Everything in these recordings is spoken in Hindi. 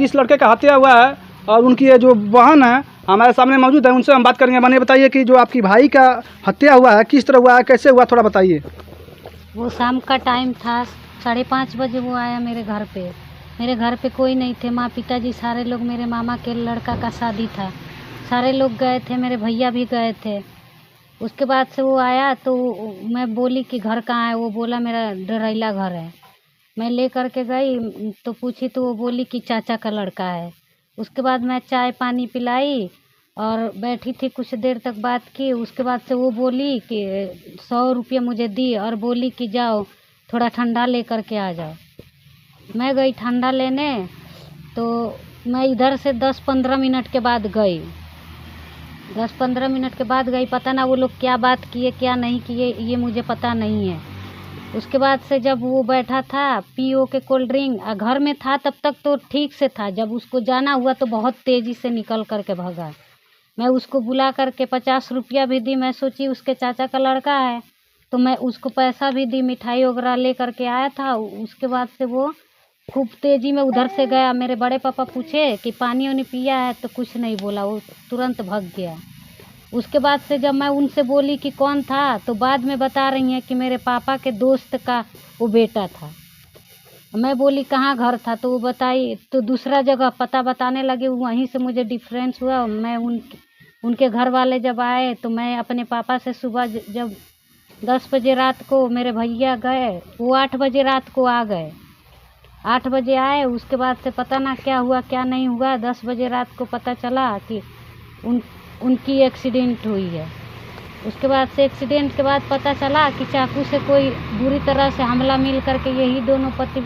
जिस लड़के का हत्या हुआ है और उनकी ये जो बहन है हमारे सामने मौजूद है, उनसे हम बात करेंगे। बहन बताइए कि जो आपकी भाई का हत्या हुआ है किस तरह हुआ है, कैसे हुआ, थोड़ा बताइए। वो शाम का टाइम था, 5:30 बजे वो आया मेरे घर पे। मेरे घर पे कोई नहीं थे, माँ पिताजी सारे लोग, मेरे मामा के लड़का का शादी था, सारे लोग गए थे, मेरे भैया भी गए थे। उसके बाद से वो आया तो मैं बोली कि घर कहाँ है, वो बोला मेरा डरैला घर है। मैं ले कर के गई तो पूछी तो वो बोली कि चाचा का लड़का है। उसके बाद मैं चाय पानी पिलाई और बैठी थी, कुछ देर तक बात की। उसके बाद से वो बोली कि 100 रुपये मुझे दी और बोली कि जाओ थोड़ा ठंडा ले कर के आ जाओ। मैं गई ठंडा लेने, तो मैं इधर से 10-15 मिनट के बाद गई। 10-15 मिनट के बाद गई, पता ना वो लोग क्या बात किए क्या नहीं किए, ये मुझे पता नहीं है। उसके बाद से जब वो बैठा था पी ओ के कोल्ड ड्रिंक, घर में था तब तक तो ठीक से था, जब उसको जाना हुआ तो बहुत तेज़ी से निकल कर के भागा। मैं उसको बुला करके 50 रुपया भी दी, मैं सोची उसके चाचा का लड़का है तो मैं उसको पैसा भी दी, मिठाई वगैरह ले करके आया था। उसके बाद से वो खूब तेज़ी में उधर से गया। मेरे बड़े पापा पूछे कि पानी वानी पिया है तो कुछ नहीं बोला, वो तुरंत भाग गया। उसके बाद से जब मैं उनसे बोली कि कौन था तो बाद में बता रही हैं कि मेरे पापा के दोस्त का वो बेटा था। मैं बोली कहाँ घर था तो वो बताई, तो दूसरा जगह पता बताने लगे। वहीं से मुझे डिफरेंस हुआ। मैं उनके घर वाले जब आए तो मैं अपने पापा से सुबह जब 10 बजे रात को मेरे भैया गए, वो 8 बजे रात को आ गए, 8 बजे आए। उसके बाद से पता ना क्या हुआ क्या नहीं हुआ, 10 बजे रात को पता चला कि उनकी एक्सीडेंट हुई है। उसके बाद से एक्सीडेंट के बाद पता चला कि चाकू से कोई बुरी तरह से हमला मिल करके यही दोनों पति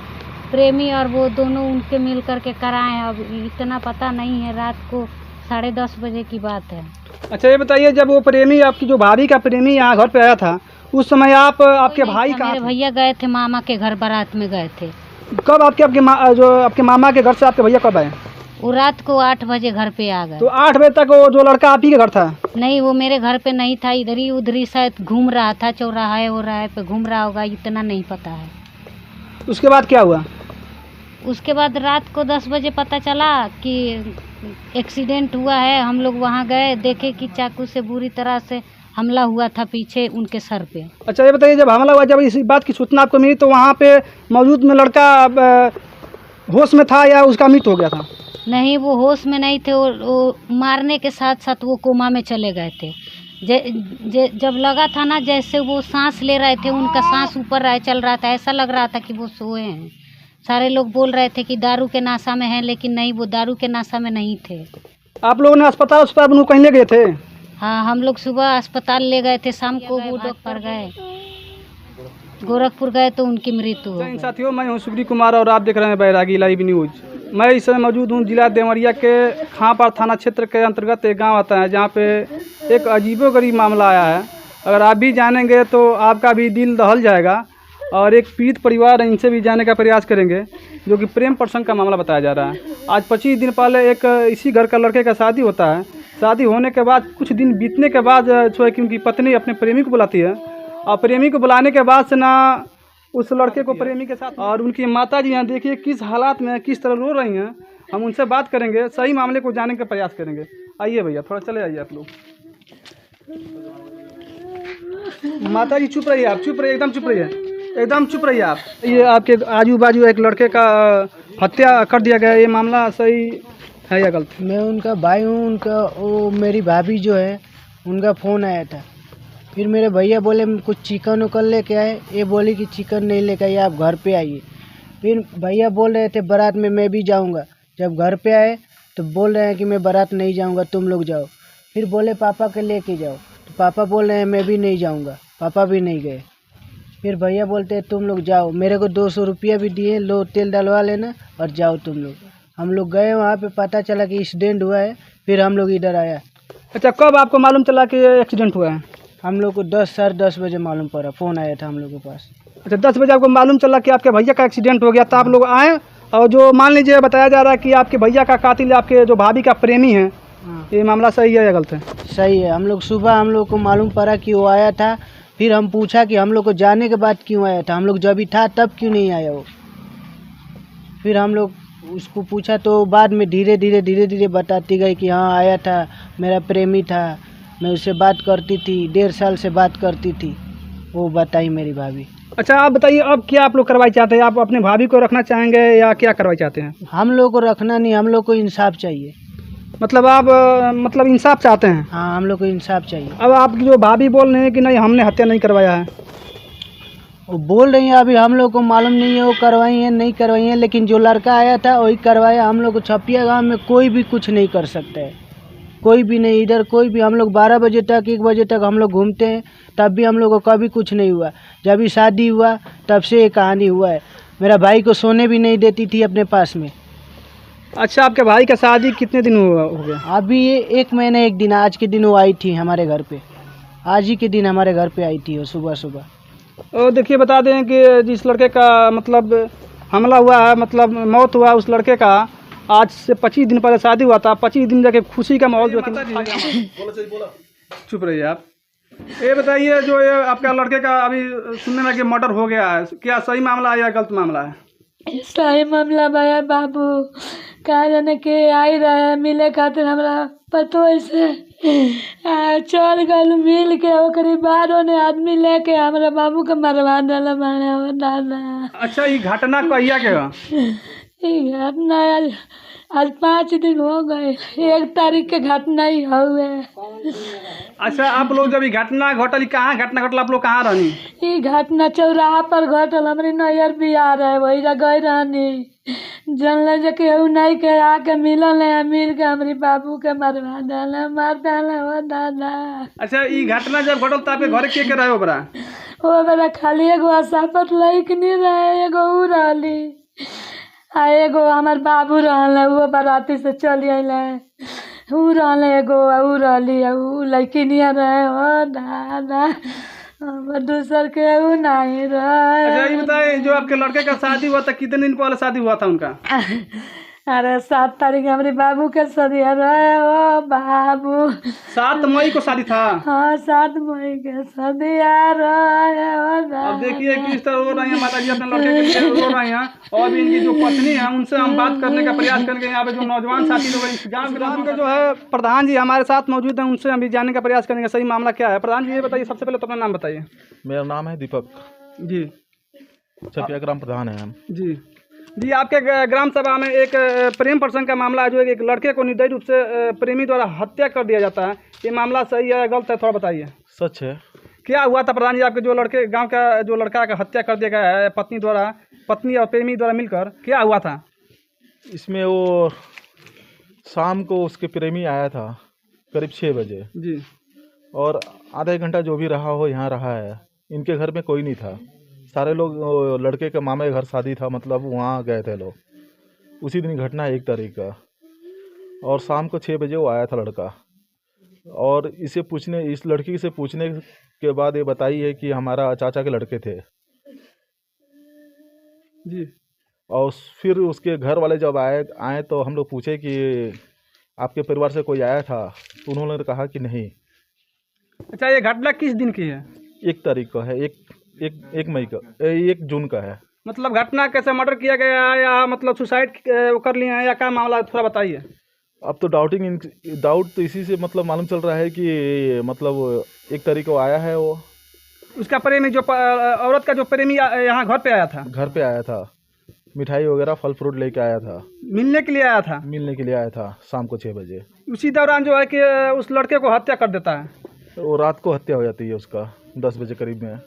प्रेमी और वो दोनों उनके मिल करके कराए। अब इतना पता नहीं है, रात को 10:30 बजे की बात है। अच्छा ये बताइए, जब वो प्रेमी आपकी जो भाभी का प्रेमी यहाँ घर पे आया था उस समय आपके भाई कहाँ मेरे थे? भैया गए थे मामा के घर, बारात में गए थे। कब जो आपके मामा के घर से आपके भैया कब आए? वो रात को 8 बजे घर पे आ गए। तो 8 बजे तक वो जो लड़का आप ही के घर था? नहीं, वो मेरे घर पे नहीं था, इधर ही उधर ही शायद घूम रहा था, चौराहे पे घूम रहा होगा, इतना नहीं पता है। उसके बाद क्या हुआ? उसके बाद रात को 10 बजे पता चला कि एक्सीडेंट हुआ है। हम लोग वहाँ गए, देखे कि चाकू से बुरी तरह से हमला हुआ था पीछे उनके सर पे। अच्छा ये बताइए, जब हमला हुआ, जब इस बात की सूचना आपको मिली तो वहाँ पे मौजूद में लड़का होश में था या उसका मृत्यु हो गया था? नहीं, वो होश में नहीं थे, वो मारने के साथ साथ वो कोमा में चले गए थे। जब लगा था ना जैसे वो सांस ले रहे थे, उनका सांस ऊपर चल रहा था, ऐसा लग रहा था कि वो सोए हैं। सारे लोग बोल रहे थे कि दारू के नशा में हैं, लेकिन नहीं, वो दारू के नशा में नहीं थे। आप लोगों ने अस्पताल कहीं ले गए थे? हाँ, हम लोग सुबह अस्पताल ले गए थे, शाम को वो डॉक्टर गए, गोरखपुर गए तो उनकी मृत्यु हो गई। साथियों, मैं हूँ सुग्री कुमार और आप देख रहे हैं बैरागी लाइव न्यूज। मैं इस समय मौजूद हूँ जिला देवरिया के खांपा थाना क्षेत्र के अंतर्गत एक गांव आता है जहां पे एक अजीबोगरीब मामला आया है। अगर आप भी जानेंगे तो आपका भी दिल दहल जाएगा। और एक पीड़ित परिवार है, इनसे भी जानने का प्रयास करेंगे, जो कि प्रेम प्रसंग का मामला बताया जा रहा है। आज 25 दिन पहले एक इसी घर का लड़के का शादी होता है। शादी होने के बाद कुछ दिन बीतने के बाद जो है कि उनकी पत्नी अपने प्रेमी को बुलाती है, और प्रेमी को बुलाने के बाद से ना उस लड़के को प्रेमी के साथ, और उनकी माता जी यहाँ देखिए किस हालात में, किस तरह रो रही हैं। हम उनसे बात करेंगे, सही मामले को जानने का प्रयास करेंगे। आइए भैया, थोड़ा चले आइए आप लोग। माता जी चुप रहिए, आप चुप रहिए, एकदम चुप रहिए, एकदम चुप रहिए आप। ये आपके आजू बाजू एक लड़के का हत्या कर दिया गया, ये मामला सही है या गलत? मैं उनका भाई हूँ। उनका वो मेरी भाभी जो है उनका फ़ोन आया था, फिर मेरे भैया बोले कुछ चिकन उकन लेके आए, ये बोली कि चिकन नहीं लेके आइए, आप घर पे आइए। फिर भैया बोल रहे थे बारात में मैं भी जाऊंगा। जब घर पे आए तो बोल रहे हैं कि मैं बारात नहीं जाऊंगा, तुम लोग जाओ। फिर बोले पापा के लेके जाओ, तो पापा बोल रहे हैं मैं भी नहीं जाऊंगा, पापा भी नहीं गए। फिर भैया बोलते हैं तुम लोग जाओ, मेरे को 200 रुपया भी दिए, लो तेल डलवा लेना और जाओ तुम लोग। हम लोग गए, वहाँ पे पता चला कि एक्सीडेंट हुआ है। फिर हम लोग इधर आया। अच्छा, कब आपको मालूम चला कि एक्सीडेंट हुआ है? हम लोग को 10-10:30 बजे मालूम पड़ा, फ़ोन आया था हम लोग के पास। अच्छा, 10 बजे आपको मालूम चला कि आपके भैया का एक्सीडेंट हो गया, तो आप लोग आए। और जो मान लीजिए बताया जा रहा है कि आपके भैया का कातिल आपके जो भाभी का प्रेमी है, ये मामला सही है या गलत है? सही है। हम लोग सुबह हम लोग को मालूम पड़ा कि वो आया था। फिर हम पूछा कि हम लोग को जाने के बाद क्यों आया था, हम लोग जब भी था तब क्यों नहीं आया वो। फिर हम लोग उसको पूछा तो बाद में धीरे धीरे बताती गई कि हाँ आया था, मेरा प्रेमी था, मैं उससे बात करती थी, 1.5 साल से बात करती थी, वो बताई मेरी भाभी। अच्छा आप बताइए, अब क्या आप लोग करवाई चाहते हैं? आप अपने भाभी को रखना चाहेंगे या क्या करवाई चाहते हैं? हम लोग को रखना नहीं, हम लोग को इंसाफ चाहिए। मतलब आप मतलब इंसाफ चाहते हैं? हाँ, हम लोग को इंसाफ चाहिए। अब आपकी जो भाभी बोल रहे हैं कि नहीं हमने हत्या नहीं करवाया है, वो बोल रही है, अभी हम लोग को मालूम नहीं है वो करवाई है नहीं करवाई है, लेकिन जो लड़का आया था वही करवाया। हम लोग को छपिया गाँव में कोई भी कुछ नहीं कर सकता है, कोई भी नहीं, इधर कोई भी। हम लोग 12 बजे तक 1 बजे तक हम लोग घूमते हैं, तब भी हम लोग को कभी कुछ नहीं हुआ। जब भी शादी हुआ तब से ये कहानी हुआ है। मेरा भाई को सोने भी नहीं देती थी अपने पास में। अच्छा आपके भाई का शादी कितने दिन हो गया? अभी ये 1 महीना 1 दिन, आज के दिन वो आई थी हमारे घर पे, आज ही के दिन हमारे घर पे आई थी वो सुबह। और देखिए बता दें कि जिस लड़के का मतलब हमला हुआ है, मतलब मौत हुआ उस लड़के का, आज से 25 दिन पहले शादी हुआ था। 25 दिन जाके खुशी का माहौल जो चुप रहिए आप। ये बताइए, जो ये आपका लड़के का अभी सुनने में कि मर्डर हो गया है, क्या सही मामला है या गलत मामला है? सही मामला भैया बाबू, कहा जाने के आई रहे मिले खातिर हमरा पतो ऐसे चल गल मिल के ओकरी बाद ओने आदमी लेके हमरा बाबू के मरवा डाला मारे हो दादा। अच्छा ये घटना कहिया के बा? ई घटना आज 5 दिन हो गए, 1 तारीख के घटना ही हुए। अच्छा आप लोग जब ये घटना घटल, कहाँ घटना घटल, आप लोग कहाँ रहनी? ई घटना चौराहा पर घटल, हमारी नैयर बिया रहे, वही गई रहनी। जानल जे केहू नहीं के आके मिलल है, मिल के हमारी बाबू के मरवा डाला, मार डाला हो दादा। अच्छा ये घटना जब घटल तो आपके घर के रहे हो बड़ा? ओ बेरा खाली एगो असापत लइकनी रहे, एगो ऊ रहली आ एगो हमार बाबू रहल, वो बाराती से चली अइले, ऊ रहल एगो, ऊ रहली, ऊ लइकिनिया रहे हो दादा, हमर दूसर के ऊ नहीं रहे। अच्छा ये बताइए, जो आपके लड़के का शादी हुआ था कितने दिन पहले शादी हुआ था उनका? अरे 7 तारीख हमारे बाबू के शादी रहे हो बाबू। 7 मई को शादी था? हाँ 7 मई के शादी रहे हो दादा। अब देखिए किस तरह रो रही हैं माता जी, अपने लड़के के लिए रो रही हैं। और भी इनकी जो पत्नी है उनसे हम बात करने का प्रयास करेंगे। यहाँ पे जो नौजवान साथी लोग हैं, गाँव के जो है प्रधान जी हमारे साथ मौजूद हैं, उनसे हम भी जानने का प्रयास करेंगे सही मामला क्या है। प्रधान जी ये बताइए, सबसे पहले तो अपना नाम बताइए। मेरा नाम है दीपक जी छपिया ग्राम प्रधान है हम। जी आपके ग्राम सभा में एक प्रेम प्रसंग का मामला है, जो एक लड़के को निर्दयी रूप से प्रेमी द्वारा हत्या कर दिया जाता है। ये मामला सही है गलत है, थोड़ा बताइए। सच है। क्या हुआ था प्रधान जी, आपके जो लड़के गांव का जो लड़का का हत्या कर दिया गया है पत्नी द्वारा, पत्नी और प्रेमी द्वारा मिलकर, क्या हुआ था? इसमें वो शाम को उसके प्रेमी आया था करीब 6 बजे जी, और आधा घंटा जो भी रहा हो यहाँ रहा है। इनके घर में कोई नहीं था, सारे लोग लड़के के मामा के घर शादी था, मतलब वहाँ गए थे लोग। उसी दिन घटना है 1 तारीख का, और शाम को 6 बजे वो आया था लड़का। और इस लड़की से पूछने के बाद ये बताई है कि हमारा चाचा के लड़के थे जी। और फिर उसके घर वाले जब आए तो हम लोग पूछे कि आपके परिवार से कोई आया था, तो उन्होंने कहा कि नहीं। अच्छा ये घटना किस दिन की है? 1 तारीख का है, एक मई का, 1 जून का है। मतलब घटना कैसे, मर्डर किया गया है या मतलब सुसाइड कर लिए हैं या क्या मामला है, थोड़ा बताइए। अब तो डाउट तो इसी से मतलब मालूम चल रहा है कि मतलब 1 तारीख को आया है वो। उसका प्रेमी जो औरत का जो प्रेमी यहाँ घर पे आया था? घर पे आया था, मिठाई वगैरह फल फ्रूट लेके आया था। मिलने के लिए आया था? मिलने के लिए आया था शाम को 6 बजे। उसी दौरान जो है कि उस लड़के को हत्या कर देता है। वो रात को हत्या हो जाती है उसका 10 बजे करीब में।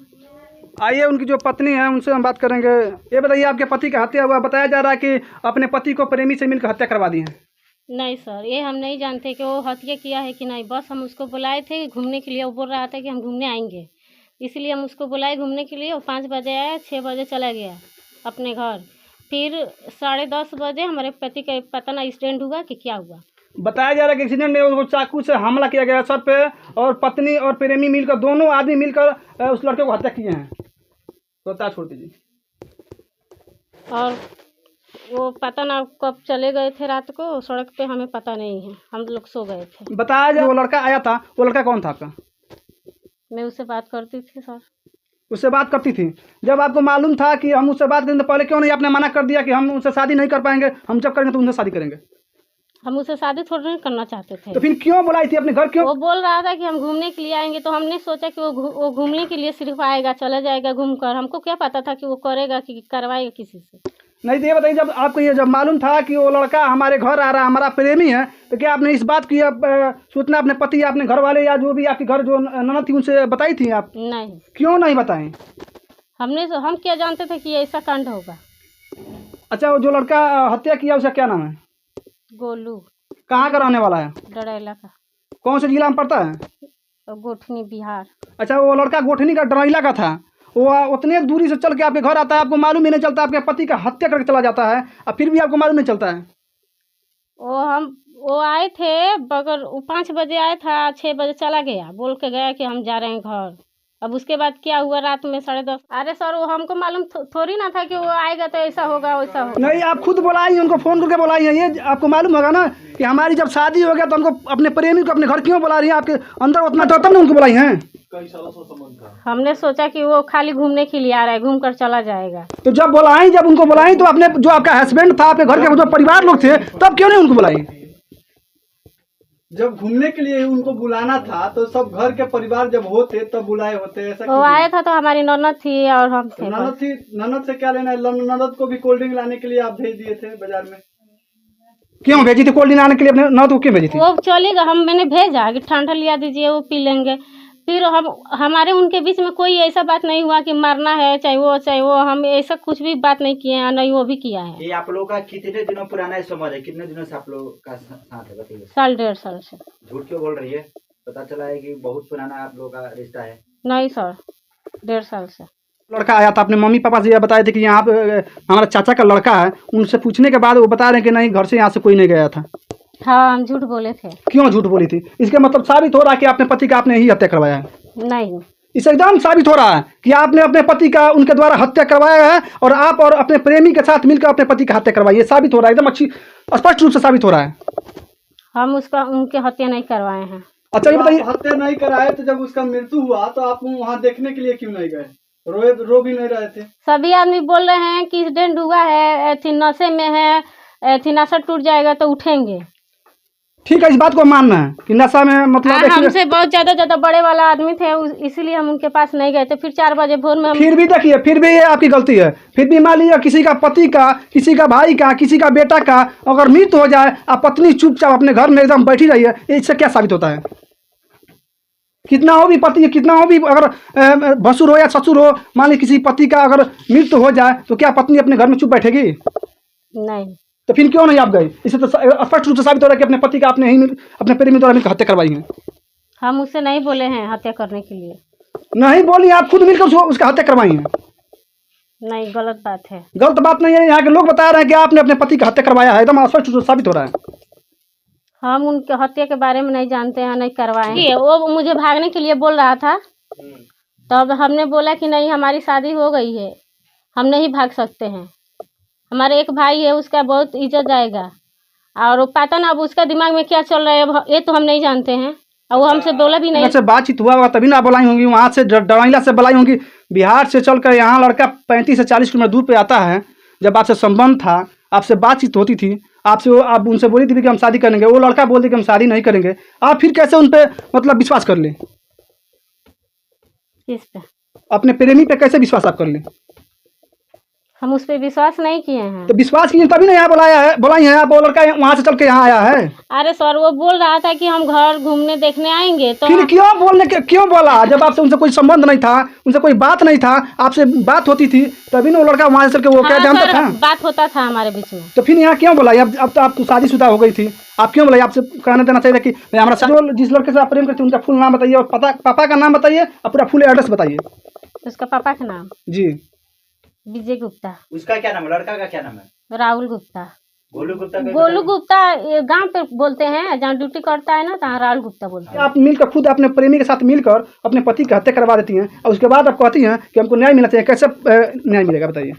आइए उनकी जो पत्नी है उनसे हम बात करेंगे। ये बताइए, आपके पति का हत्या हुआ, बताया जा रहा है कि अपने पति को प्रेमी से मिलकर हत्या करवा दी है। नहीं सर, ये हम नहीं जानते कि वो हत्या किया है कि नहीं। बस हम उसको बुलाए थे घूमने के लिए, वो बोल रहा था कि हम घूमने आएंगे, इसलिए हम उसको बुलाए घूमने के लिए। वो 5 बजे आया, 6 बजे चला गया अपने घर। फिर 10:30 बजे हमारे पति का पता ना एक्सीडेंट हुआ कि क्या हुआ। बताया जा रहा है कि एक्सीडेंट में वो चाकू से हमला किया गया सर पे, और पत्नी और प्रेमी मिलकर, दोनों आदमी मिलकर उस लड़के को हत्या किए हैं। तो छोड़ दीजिए। और वो पता ना कब चले गए थे रात को सड़क पे, हमें पता नहीं है, हम लोग सो गए थे। बताया जा वो लड़का आया था, वो लड़का कौन था आपका? मैं उससे बात करती थी सर। उससे बात करती थी। जब आपको मालूम था कि हम उससे बात करेंगे तो पहले क्यों नहीं आपने मना कर दिया कि हम उनसे शादी नहीं कर पाएंगे, हम जब करेंगे तो उनसे शादी करेंगे? हम उससे शादी थोड़ी नहीं करना चाहते थे। तो फिर क्यों बुलाई थी अपने घर, क्यों? वो बोल रहा था कि हम घूमने के लिए आएंगे, तो हमने सोचा कि वो घूमने के लिए सिर्फ आएगा, चला जाएगा घूम कर। हमको क्या पता था कि वो करेगा कि करवाएगा किसी से। नहीं तो ये बताइए, जब आपको ये जब मालूम था कि वो लड़का हमारे घर आ रहा है, हमारा प्रेमी है, तो क्या आपने इस बात की सूचना अपने पति या अपने घर वाले या जो भी आपके घर जो ननद थी उनसे बताई थी आप? नहीं। क्यों नहीं बताएं? हम क्या जानते थे कि ऐसा कांड होगा। अच्छा, वो जो लड़का हत्या किया उसका क्या नाम है? गोलू। कहाँ का रहने वाला है? डरेला का। कौन से जिला में पड़ता है? गोठनी, बिहार। अच्छा, वो लड़का गोठनी का डरैला का था। वो उतने दूरी से चल के आपके घर आता है, आपको मालूम ही नहीं चलता, आपके पति का हत्या करके चला जाता है, और फिर भी आपको मालूम नहीं चलता है? वो आए थे बगर 5 बजे आया था, 6 बजे चला गया, बोल के गया कि हम जा रहे हैं घर। अब उसके बाद क्या हुआ रात में 10:30? अरे सर, वो हमको मालूम थोड़ी ना था कि वो आएगा तो ऐसा होगा वैसा होगा। नहीं, आप खुद बुलाई, उनको फ़ोन करके बुलाई है। ये आपको मालूम होगा ना कि हमारी जब शादी हो गया तो हमको अपने प्रेमी को अपने घर क्यों बुला रही है? आपके अंदर उतना तो तब ना उनको बुलाई हैं। हमने सोचा कि वो खाली घूमने के लिए आ रहा है, घूम कर चला जाएगा। तो जब उनको बुलाई तो अपने जो आपका हस्बैंड था, आपके घर के जो परिवार लोग थे, तब क्यों नहीं उनको बुलाई? जब घूमने के लिए उनको बुलाना था तो सब घर के परिवार जब होते तब बुलाए होते, ऐसा वो आया था तो हमारी ननद थी और हम थे। ननद से क्या लेना है? ननद को भी कोल्ड ड्रिंक लाने के लिए आप भेज दिए थे बाजार में। क्यों भेजी थी कोल्ड ड्रिंक लाने के लिए? अपने ननद को क्यों भेजी थी? वो चलेगा, मैंने भेजा कि ठंडा लिया दीजिए, वो पी लेंगे। फिर हमारे उनके बीच में कोई ऐसा बात नहीं हुआ कि मरना है चाहे वो, हम ऐसा कुछ भी बात नहीं किए हैं, नहीं वो भी किया है। ये आप लोगों का कितने दिनों पुराना है समझ है? कितने दिनों से आप लोग का साथ है बताइए? 1.5 साल से। झूठ क्यों बोल रही है? पता चला है कि बहुत पुराना आप लोगों का रिश्ता है। नहीं सर, 1.5 साल से। लड़का आया था, अपने मम्मी पापा से ये बताए थे कि यहाँ पे हमारा चाचा का लड़का है। उनसे पूछने के बाद वो बता रहे हैं कि नहीं, घर से यहाँ से कोई नहीं गया था। हाँ, हम झूठ बोले थे। क्यों झूठ बोली थी? इसके मतलब साबित हो रहा है कि अपने पति का आपने ही हत्या करवाया है। नहीं, इससे एकदम साबित हो रहा है कि आपने अपने पति का उनके द्वारा हत्या करवाया है, और आप और अपने प्रेमी के साथ मिलकर अपने पति का हत्या करवाई। ये साबित हो रहा है, एकदम अच्छी स्पष्ट रूप से साबित हो रहा है। हम उनके हत्या नहीं करवाए हैं। अच्छा, ये बताइए, हत्या नहीं कराए तो जब उसका मृत्यु हुआ तो आप वहाँ देखने के लिए क्यों नहीं गए? रो भी नहीं रहे थे? सभी आदमी बोल रहे हैं कि एक्सीडेंट हुआ है, नशे में है, नशा टूट जाएगा तो उठेंगे। ठीक है, इस बात को मानना है कि नशा में मतलब हमसे बहुत ज्यादा बड़े वाला आदमी थे, इसीलिए हम उनके पास नहीं गए थे। फिर 4 बजे भोर में फिर भी देखिए, फिर भी ये आपकी गलती है। फिर भी मान लीजिए किसी का पति का, किसी का भाई का, किसी का बेटा का अगर मृत्यु हो जाए, आप पत्नी चुपचाप अपने घर में एकदम बैठी रही है, इससे क्या साबित होता है? कितना हो भी पति, कितना हो भी अगर भसुर हो या ससुर हो, मान लीजिए किसी पति का अगर मृत्यु हो जाए तो क्या पत्नी अपने घर में चुप बैठेगी? नहीं। तो फिर क्यों नहीं आप गए? इससे तो स्पष्ट रूप से साबित हो रहा है कि अपने पति का आपने ही अपने प्रेमी द्वारा मिलकर हत्या करवाई है। हम उससे नहीं बोले हैं हत्या करने के लिए। नहीं बोली, आप खुद मिलकर उसका हत्या करवाई है। नहीं, गलत बात है। गलत बात नहीं है, यहाँ के लोग बता रहे हैं कि आपने अपने पति का हत्या करवाया है, एकदम स्पष्ट रूप से साबित हो रहा है। हम उनके हत्या के बारे में नहीं जानते हैं, नहीं करवाए हैं। वो मुझे भागने के लिए बोल रहा था, तब हमने बोला कि नहीं, हमारी शादी हो गई है, हम नहीं भाग सकते हैं। हमारे एक भाई है, उसका बहुत इज्जत जाएगा, और पता ना अब उसका दिमाग में क्या चल रहा है, ये तो हम नहीं जानते हैं, और वो हमसे बोला भी नहीं। अच्छा, बातचीत हुआ होगा तभी ना बुलाई होंगी, वहाँ से डराइला से बुलाई होंगी। बिहार से चलकर यहाँ लड़का 35 से 40 किलोमीटर दूर पे आता है। जब आपसे संबंध था, आपसे बातचीत होती थी, आप उनसे बोली थी कि हम शादी करेंगे, वो लड़का बोलते कि हम शादी नहीं करेंगे, आप फिर कैसे उन पर मतलब विश्वास कर ले? किस पे? अपने प्रेमी पे कैसे विश्वास आप कर ले? हम उस पर विश्वास नहीं किए हैं। तो विश्वास किए तभी ना यहाँ बुलाई है आप, वो लड़का वहाँ से चल के यहाँ आया है। अरे सर, वो बोल रहा था कि हम घर घूमने देखने आएंगे, तो फिर क्यों बोला? जब आपसे उनसे कोई संबंध नहीं था, उनसे कोई बात नहीं था, आपसे बात होती थी तभी ना वो लड़का वहाँ से चल के वो क्या जानता था? बात होता था हमारे बीच में। तो फिर यहाँ क्यों बुलाई? अब तो आप शादीशुदा हो गई थी, आप क्यों बुलाई? आपसे कहना देना चाहिए कि हमारा जिस लड़के से आप प्रेम करते उनका फुल नाम बताइए, और पापा का नाम बताइए, और पूरा फुल एड्रेस बताइए। उसका पापा का नाम? जी, विजय गुप्ता। उसका क्या नाम है? लड़का का क्या नाम है? राहुल गुप्ता। गोलू गुप्ता। गोलू गुप्ता गांव पे बोलते हैं, जहाँ ड्यूटी करता है ना, तहाँ राहुल गुप्ता बोलते हैं। आप मिलकर खुद अपने प्रेमी के साथ मिलकर अपने पति की हत्या करवा देती हैं, और उसके बाद आप कहती हैं कि हमको न्याय मिलना चाहिए। कैसे न्याय मिलेगा बताइए?